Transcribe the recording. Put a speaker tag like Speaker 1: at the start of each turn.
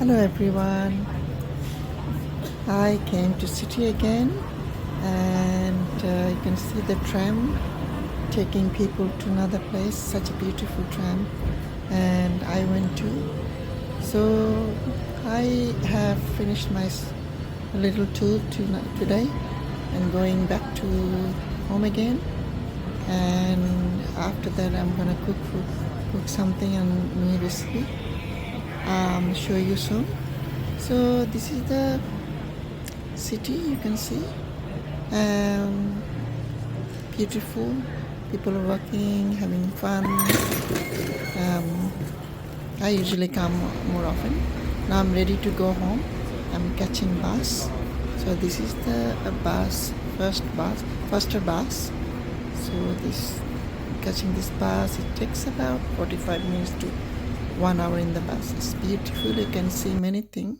Speaker 1: Hello everyone. I came to city again and you can see the tram taking people to another place, such a beautiful tram, and I went too. So I have finished my little tour today and going back to home again, and after that I'm gonna cook something and new recipe, show you soon. So this is the city, you can see, beautiful, people are working, having fun. I usually come more often. Now I'm ready to go home. I'm catching bus. So this is the first bus. So catching this bus, it takes about 45 minutes to 1 hour in the bus. It's beautiful, you can see many things.